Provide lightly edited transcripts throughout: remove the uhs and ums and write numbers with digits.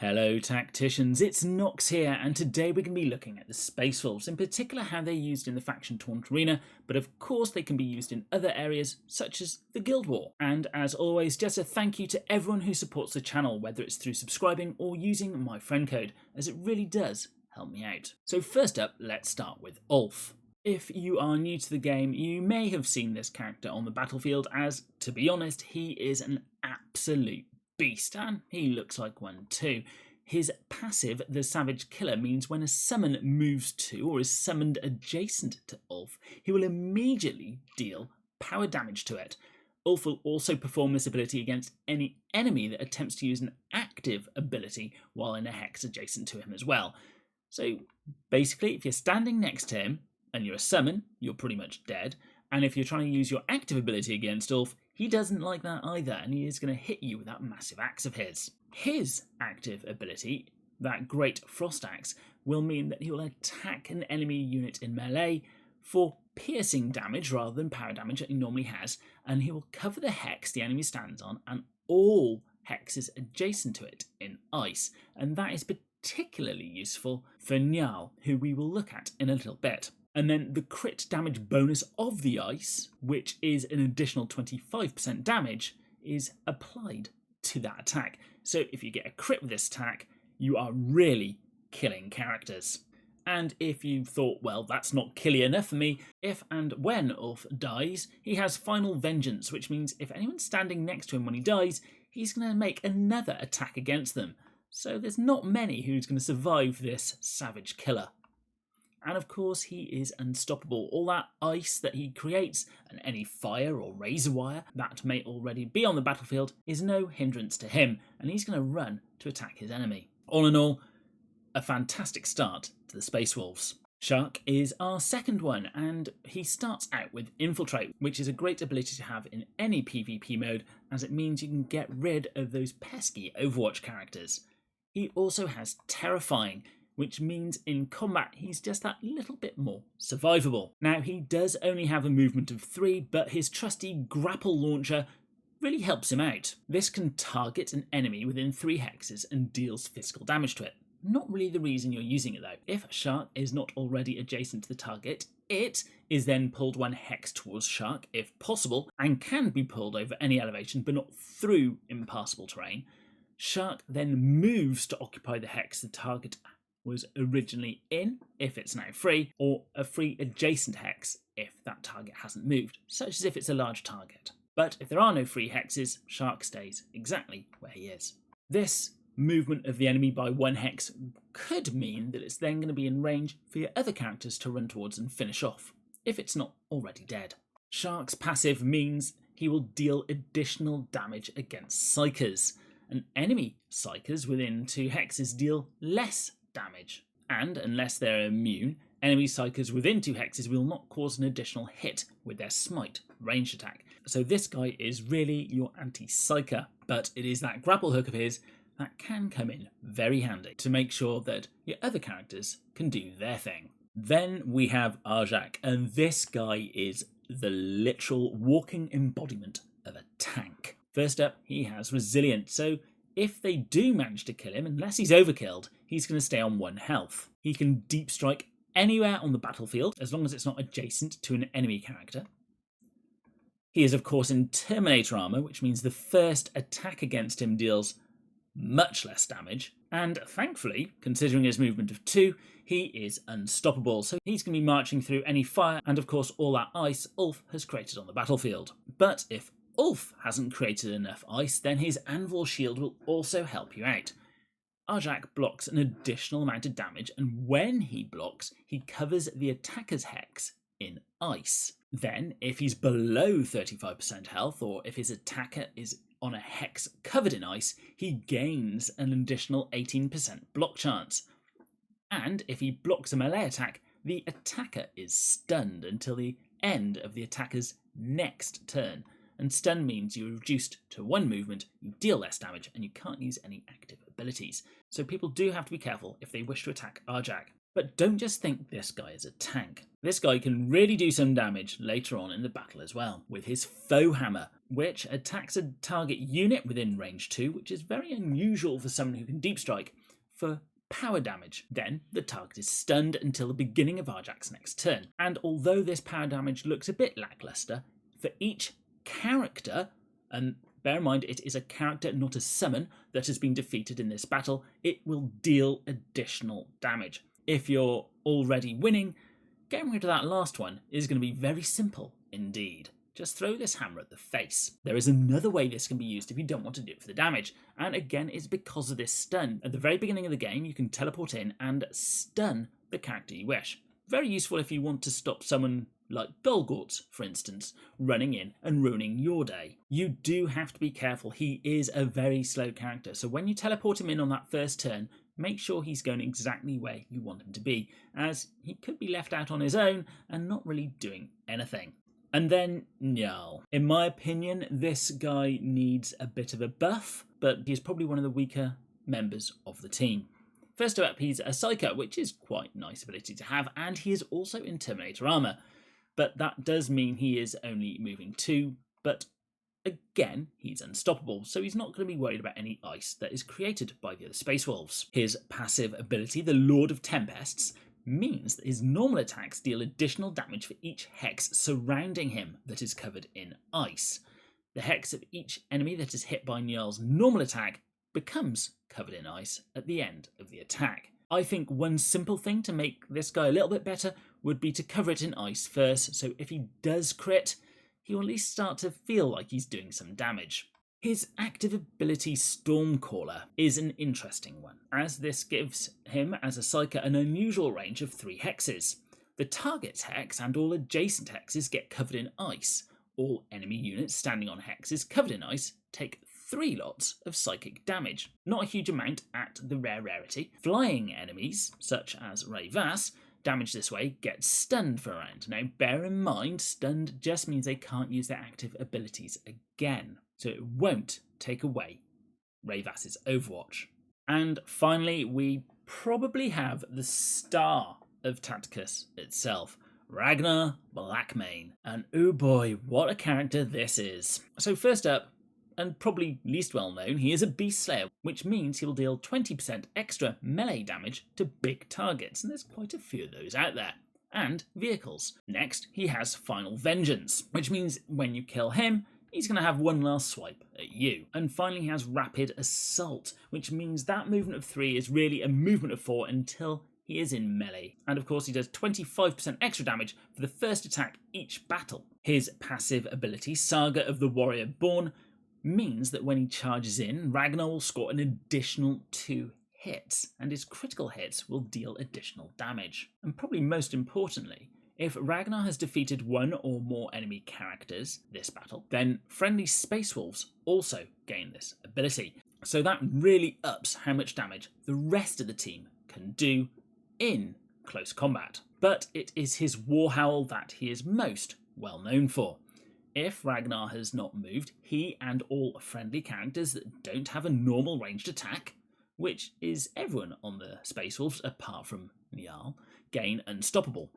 Hello tacticians, it's Nox here, and today we're going to be looking at the Space Wolves, in particular how they're used in the Faction Taunt arena, but of course they can be used in other areas such as the Guild War. And as always, just a thank you to everyone who supports the channel, whether it's through subscribing or using my friend code, as it really does help me out. So first up, let's start with Ulf. If you are new to the game, you may have seen this character on the battlefield as, to be honest, he is an absolute beast, and he looks like one too. His passive, the Savage Killer, means when a summon moves to or is summoned adjacent to Ulf, he will immediately deal power damage to it. Ulf will also perform this ability against any enemy that attempts to use an active ability while in a hex adjacent to him as well. So basically, if you're standing next to him and you're a summon, you're pretty much dead. And if you're trying to use your active ability against Ulf, he doesn't like that either, and he is going to hit you with that massive axe of his. His active ability, that great Frost Axe, will mean that he will attack an enemy unit in melee for piercing damage rather than power damage that he normally has, and he will cover the hex the enemy stands on and all hexes adjacent to it in ice, and that is particularly useful for Njal, who we will look at in a little bit. And then the crit damage bonus of the ice, which is an additional 25% damage, is applied to that attack. So if you get a crit with this attack, you are really killing characters. And if you thought, well, that's not killy enough for me, if and when Ulf dies, he has Final Vengeance, which means if anyone's standing next to him when he dies, he's going to make another attack against them. So there's not many who's going to survive this Savage Killer. And of course, he is unstoppable. All that ice that he creates, and any fire or razor wire that may already be on the battlefield, is no hindrance to him, and he's going to run to attack his enemy. All in all, a fantastic start to the Space Wolves. Tjark is our second one, and he starts out with Infiltrate, which is a great ability to have in any PvP mode, as it means you can get rid of those pesky Overwatch characters. He also has Terrifying, which means in combat he's just that little bit more survivable. Now, he does only have a movement of 3, but his trusty grapple launcher really helps him out. This can target an enemy within 3 hexes and deals physical damage to it. Not really the reason you're using it though. If Tjark is not already adjacent to the target, it is then pulled 1 hex towards Tjark if possible, and can be pulled over any elevation but not through impassable terrain. Tjark then moves to occupy the hex the target was originally in, if it's now free, or a free adjacent hex if that target hasn't moved, such as if it's a large target. But if there are no free hexes, Tjark stays exactly where he is. This movement of the enemy by 1 hex could mean that it's then going to be in range for your other characters to run towards and finish off, if it's not already dead. Tjark's passive means he will deal additional damage against Psykers, and enemy Psykers within 2 hexes deal less damage, and unless they're immune, enemy Psykers within 2 hexes will not cause an additional hit with their Smite ranged attack. So this guy is really your anti-Psyker, but it is that grapple hook of his that can come in very handy to make sure that your other characters can do their thing. Then we have Arjac, and this guy is the literal walking embodiment of a tank. First up, he has Resilience, so if they do manage to kill him, unless he's overkilled, he's going to stay on 1 health. He can deep strike anywhere on the battlefield, as long as it's not adjacent to an enemy character. He is, of course, in Terminator armor, which means the first attack against him deals much less damage. And thankfully, considering his movement of 2, he is unstoppable. So he's going to be marching through any fire and, of course, all that ice Ulf has created on the battlefield. But if Ulf hasn't created enough ice, then his Anvil Shield will also help you out. Arjac blocks an additional amount of damage, and when he blocks, he covers the attacker's hex in ice. Then, if he's below 35% health, or if his attacker is on a hex covered in ice, he gains an additional 18% block chance. And if he blocks a melee attack, the attacker is stunned until the end of the attacker's next turn. And stun means you're reduced to 1 movement, you deal less damage, and you can't use any active abilities. So people do have to be careful if they wish to attack Arjac. But don't just think this guy is a tank. This guy can really do some damage later on in the battle as well, with his Foe Hammer, which attacks a target unit within range 2, which is very unusual for someone who can deep strike, for power damage. Then the target is stunned until the beginning of Arjac's next turn. And although this power damage looks a bit lackluster, for each character, and bear in mind it is a character, not a summon, that has been defeated in this battle, it will deal additional damage. If you're already winning, getting rid of that last one is going to be very simple indeed. Just throw this hammer at the face. There is another way this can be used if you don't want to do it for the damage, and again it's because of this stun. At the very beginning of the game you can teleport in and stun the character you wish. Very useful if you want to stop someone like Golgort, for instance, running in and ruining your day. You do have to be careful, he is a very slow character, so when you teleport him in on that first turn, make sure he's going exactly where you want him to be, as he could be left out on his own and not really doing anything. And then Njal. In my opinion, this guy needs a bit of a buff, but he's probably one of the weaker members of the team. First up, he's a Psycho, which is quite a nice ability to have, and he is also in Terminator armour. But that does mean he is only moving 2, but again, he's unstoppable, so he's not going to be worried about any ice that is created by the other Space Wolves. His passive ability, the Lord of Tempests, means that his normal attacks deal additional damage for each hex surrounding him that is covered in ice. The hex of each enemy that is hit by Njal's normal attack becomes covered in ice at the end of the attack. I think one simple thing to make this guy a little bit better would be to cover it in ice first, so if he does crit, he will at least start to feel like he's doing some damage. His active ability Stormcaller is an interesting one, as this gives him, as a Psyker, an unusual range of 3 hexes. The target's hex and all adjacent hexes get covered in ice. All enemy units standing on hexes covered in ice take 3 lots of psychic damage. Not a huge amount at the rare rarity. Flying enemies, such as Rayvas, damaged this way, get stunned for a round. Now bear in mind, stunned just means they can't use their active abilities again, so it won't take away Rayvas's Overwatch. And finally, we probably have the star of Tacticus itself, Ragnar Blackmane. And oh boy, what a character this is. So first up, and probably least well known, he is a Beast Slayer, which means he will deal 20% extra melee damage to big targets, and there's quite a few of those out there, and vehicles. Next, he has Final Vengeance, which means when you kill him, he's going to have one last swipe at you. And finally, he has Rapid Assault, which means that movement of 3 is really a movement of 4 until he is in melee. And of course, he does 25% extra damage for the first attack each battle. His passive ability, Saga of the Warrior Born, means that when he charges in, Ragnar will score an additional 2 hits, and his critical hits will deal additional damage. And probably most importantly, if Ragnar has defeated one or more enemy characters this battle, then friendly Space Wolves also gain this ability. So that really ups how much damage the rest of the team can do in close combat. But it is his War Howl that he is most well known for. If Ragnar has not moved, he and all friendly characters that don't have a normal ranged attack, which is everyone on the Space Wolves apart from Njal, gain unstoppable.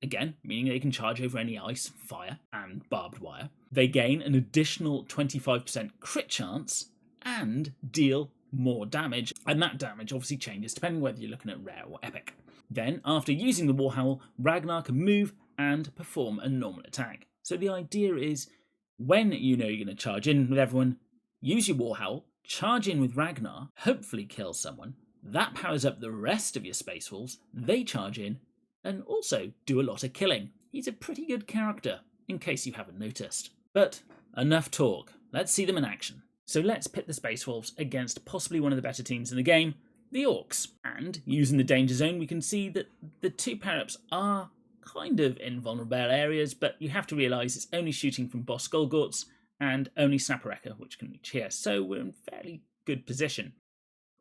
Again, meaning they can charge over any ice, fire, and barbed wire. They gain an additional 25% crit chance and deal more damage, and that damage obviously changes depending whether you're looking at rare or epic. Then, after using the War Howl, Ragnar can move and perform a normal attack. So the idea is, when you know you're going to charge in with everyone, use your War Howl, charge in with Ragnar, hopefully kill someone, that powers up the rest of your Space Wolves, they charge in, and also do a lot of killing. He's a pretty good character, in case you haven't noticed. But enough talk, let's see them in action. So let's pit the Space Wolves against possibly one of the better teams in the game, the Orks. And using the Danger Zone, we can see that the 2 power-ups are kind of invulnerable areas, but you have to realise it's only shooting from boss Golgorts and only Snapareka which can reach here, so we're in fairly good position.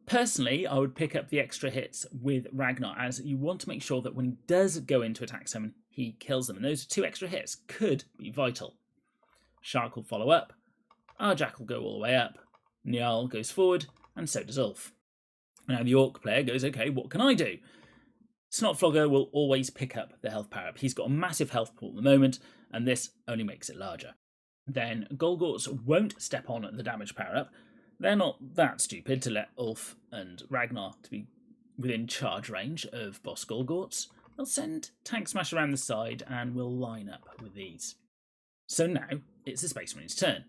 Personally, I would pick up the extra hits with Ragnar, as you want to make sure that when he does go into attack summon, he kills them, and those 2 extra hits could be vital. Tjark will follow up, Arjac will go all the way up, Njal goes forward, and so does Ulf. Now the Orc player goes, okay, what can I do? Snotflogger will always pick up the health power-up. He's got a massive health pool at the moment, and this only makes it larger. then Golgorts won't step on the damage power-up. They're not that stupid to let Ulf and Ragnar to be within charge range of boss Golgorts. They'll send Tank Smash around the side and we'll line up with these. So now it's the Space Marine's turn.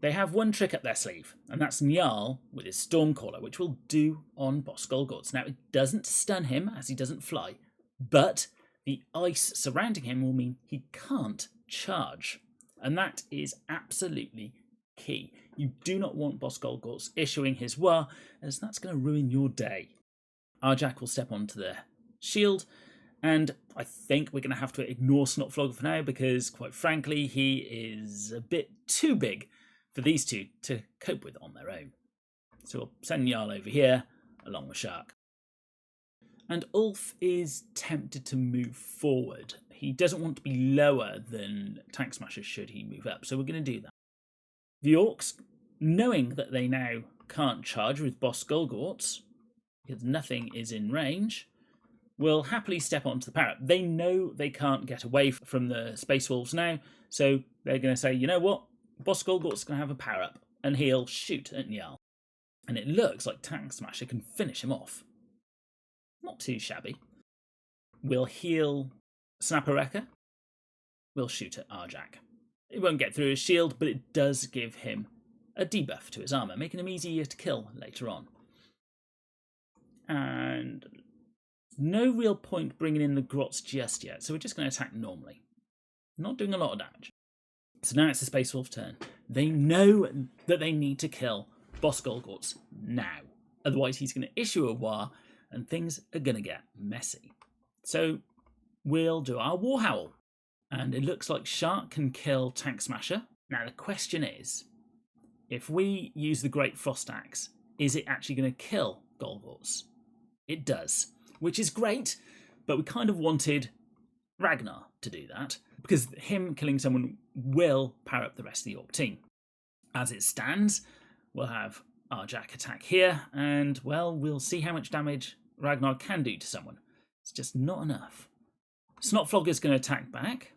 They have one trick up their sleeve, and that's Njal with his Stormcaller, which will do on boss Golgorts. Now, it doesn't stun him as he doesn't fly, but the ice surrounding him will mean he can't charge. And that is absolutely key. You do not want boss Golgorts issuing his Wa, as that's going to ruin your day. Arjac will step onto the shield, and I think we're going to have to ignore Snotflogger for now, because quite frankly, he is a bit too big for these two to cope with on their own. So we'll send Njal over here, along with Tjark. And Ulf is tempted to move forward. He doesn't want to be lower than Tank Smasher should he move up, so we're going to do that. The Orks, knowing that they now can't charge with boss Golgorts, because nothing is in range, will happily step onto the parrot. They know they can't get away from the Space Wolves now, so they're going to say, you know what? Boss Golgort's going to have a power-up, and he'll shoot at Njal. And it looks like Tank Smasher can finish him off. Not too shabby. We'll heal Snappereka. We'll shoot at Arjac. It won't get through his shield, but it does give him a debuff to his armour, making him easier to kill later on. And no real point bringing in the Grots just yet, so we're just going to attack normally. Not doing a lot of damage. So now it's the Space Wolf's turn. They know that they need to kill boss Golgorts now. Otherwise he's going to issue a Wa and things are going to get messy. So we'll do our War Howl. And it looks like Tjark can kill Tank Smasher. Now the question is, if we use the Great Frost Axe, is it actually going to kill Golgorts? It does, which is great, but we kind of wanted Ragnar to do that, because him killing someone will power up the rest of the Orc team. As it stands, we'll have Arjac attack here, and, well, we'll see how much damage Ragnar can do to someone. It's just not enough. Snotflogger's going to attack back,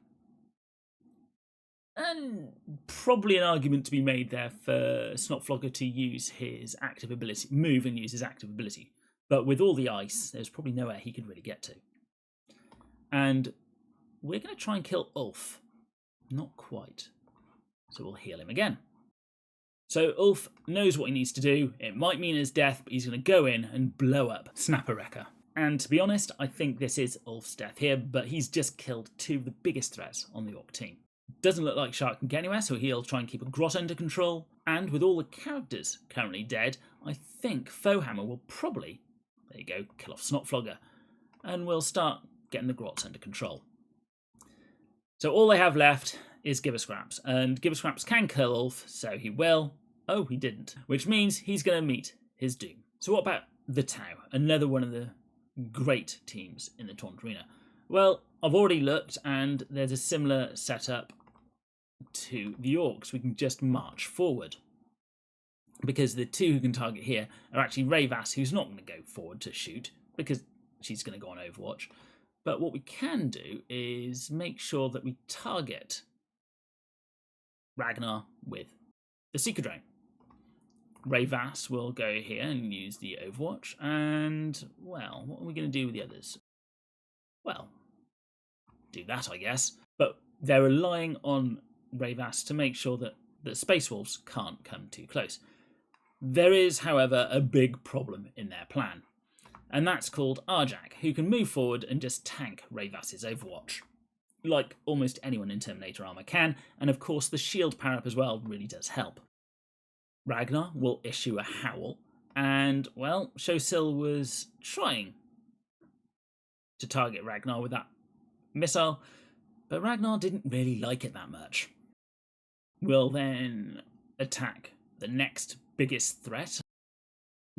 and probably an argument to be made there for Snotflogger to use his active ability, move and use his active ability. But with all the ice, there's probably nowhere he could really get to. And we're going to try and kill Ulf. Not quite. So we'll heal him again. So Ulf knows what he needs to do. It might mean his death, but he's going to go in and blow up Snappereka. And to be honest, I think this is Ulf's death here, but he's just killed two of the biggest threats on the Orc team. Doesn't look like Tjark can get anywhere, so he'll try and keep a Grot under control. And with all the characters currently dead, I think Foehammer will probably, there you go, kill off Snotflogger. And we'll start getting the Grots under control. So all they have left is Gibberscraps, and Gibberscraps can kill Ulf, so he will. Oh, he didn't, which means he's going to meet his doom. So what about the Tau, another one of the great teams in the Taunt Arena? Well, I've already looked, and there's a similar setup to the Orcs. We can just march forward, because the two who can target here are actually Rayvas, who's not going to go forward to shoot, because she's going to go on Overwatch. But what we can do is make sure that we target Ragnar with the Seeker Drone. Rayvas will go here and use the Overwatch, and, well, what are we going to do with the others? Well, do that, I guess. But they're relying on Rayvas to make sure that the Space Wolves can't come too close. There is, however, a big problem in their plan, and that's called Arjac, who can move forward and just tank Rayvas's Overwatch, like almost anyone in Terminator armor can, and of course the shield power-up as well really does help. Ragnar will issue a Howl, and, well, Shosil was trying to target Ragnar with that missile, but Ragnar didn't really like it that much. We'll then attack the next biggest threat,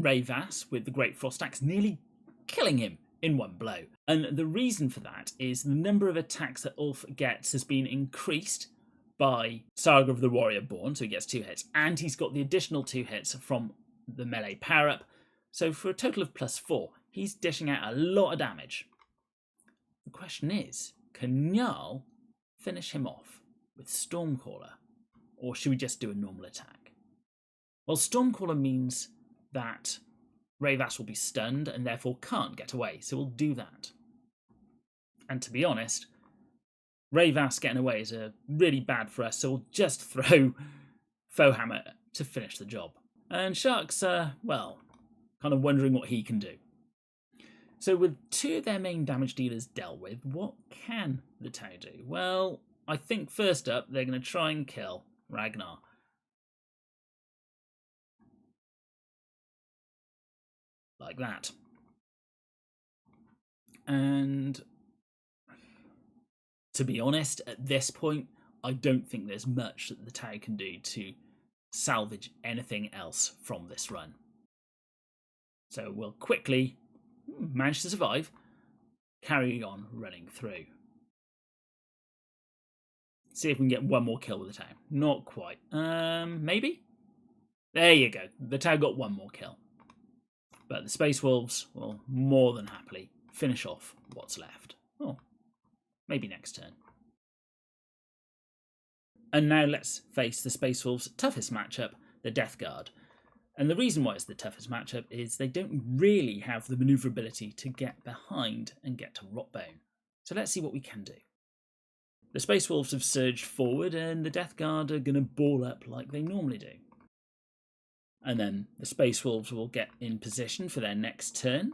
Rayvas with the Great Frost Axe, nearly killing him in one blow. And the reason for that is the number of attacks that Ulf gets has been increased by Saga of the Warrior Born, so he gets 2 hits, and he's got the additional 2 hits from the melee power-up, so for a total of +4, he's dishing out a lot of damage. The question is, can Njal finish him off with Stormcaller? or should we just do a normal attack? Well, Stormcaller means that Ravas will be stunned and therefore can't get away, so we'll do that. And to be honest, Ravas getting away is really bad for us, so we'll just throw Foehammer to finish the job. And Tjark's, well, kind of wondering what he can do. So with two of their main damage dealers dealt with, what can the Tau do? Well, I think first up, they're going to try and kill Ragnar. Like that. And to be honest, at this point, I don't think there's much that the Tau can do to salvage anything else from this run. So we'll quickly manage to survive, carry on running through. See if we can get one more kill with the Tau. Not quite. Maybe? There you go. The Tau got one more kill. But the Space Wolves will more than happily finish off what's left. Oh, maybe next turn. And now let's face the Space Wolves' toughest matchup, the Death Guard. And the reason why it's the toughest matchup is they don't really have the manoeuvrability to get behind and get to Rotbone. So let's see what we can do. The Space Wolves have surged forward and the Death Guard are going to ball up like they normally do. And then the Space Wolves will get in position for their next turn.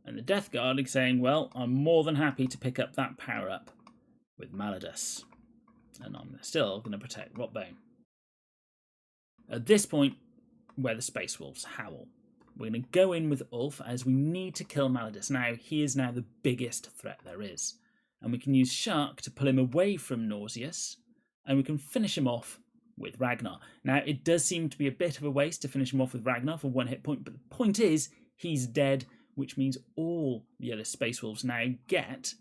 And the Death Guard is saying, well, I'm more than happy to pick up that power up with Malodus. And I'm still going to protect Rotbone. At this point, where the Space Wolves howl, we're going to go in with Ulf as we need to kill Malodus now. He is now the biggest threat there is. And we can use Tjark to pull him away from Nauseous. And we can finish him off with Ragnar. Now, it does seem to be a bit of a waste to finish him off with Ragnar for one hit point, but the point is, he's dead, which means all the other Space Wolves now get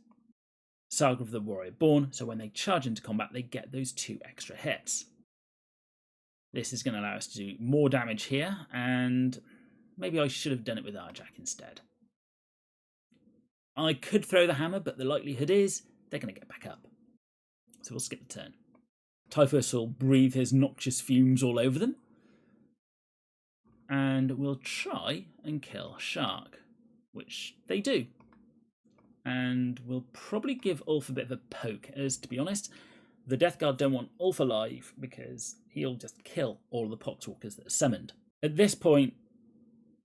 Saga of the Warrior Born, so when they charge into combat, they get those 2 extra hits. This is going to allow us to do more damage here, and maybe I should have done it with Arjac instead. I could throw the hammer, but the likelihood is they're going to get back up. So we'll skip the turn. Typhus will breathe his noxious fumes all over them. And we'll try and kill Tjark, which they do. And we'll probably give Ulf a bit of a poke, as to be honest, the Death Guard don't want Ulf alive because he'll just kill all the Poxwalkers that are summoned. At this point,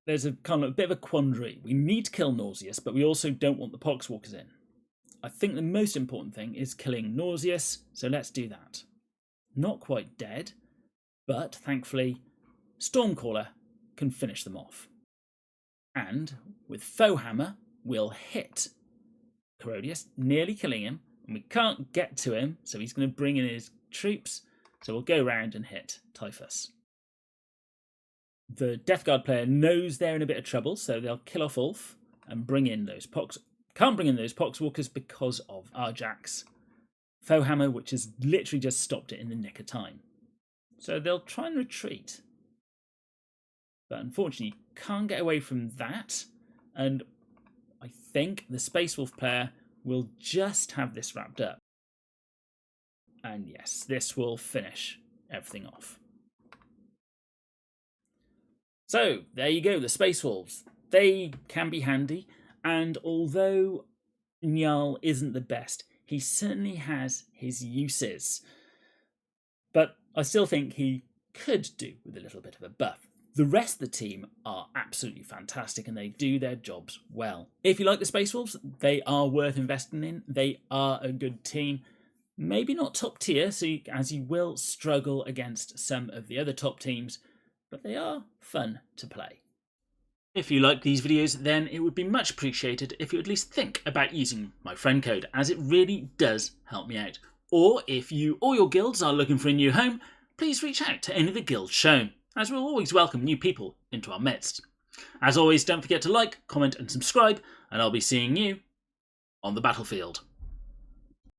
there's a kind of a bit of a quandary. We need to kill Nauseous, but we also don't want the Poxwalkers in. I think the most important thing is killing Nauseous, so let's do that. Not quite dead, but thankfully, Stormcaller can finish them off. And with Foehammer, we'll hit Corodius, nearly killing him, and we can't get to him, so he's going to bring in his troops, so we'll go round and hit Typhus. The Death Guard player knows they're in a bit of trouble, so they'll kill off Ulf and bring in those can't bring in those Poxwalkers because of Arjac's Foehammer, which has literally just stopped it in the nick of time. So they'll try and retreat. But unfortunately, can't get away from that, and I think the Space Wolf player will just have this wrapped up. And yes, this will finish everything off. So, there you go, the Space Wolves. They can be handy, and although Njal isn't the best, he certainly has his uses. But I still think he could do with a little bit of a buff. The rest of the team are absolutely fantastic and they do their jobs well. If you like the Space Wolves, they are worth investing in. They are a good team. Maybe not top tier, as you will struggle against some of the other top teams, but they are fun to play. If you like these videos, then it would be much appreciated if you at least think about using my friend code, as it really does help me out. Or if you or your guilds are looking for a new home, please reach out to any of the guilds shown, as we'll always welcome new people into our midst. As always, don't forget to like, comment and subscribe, and I'll be seeing you on the battlefield.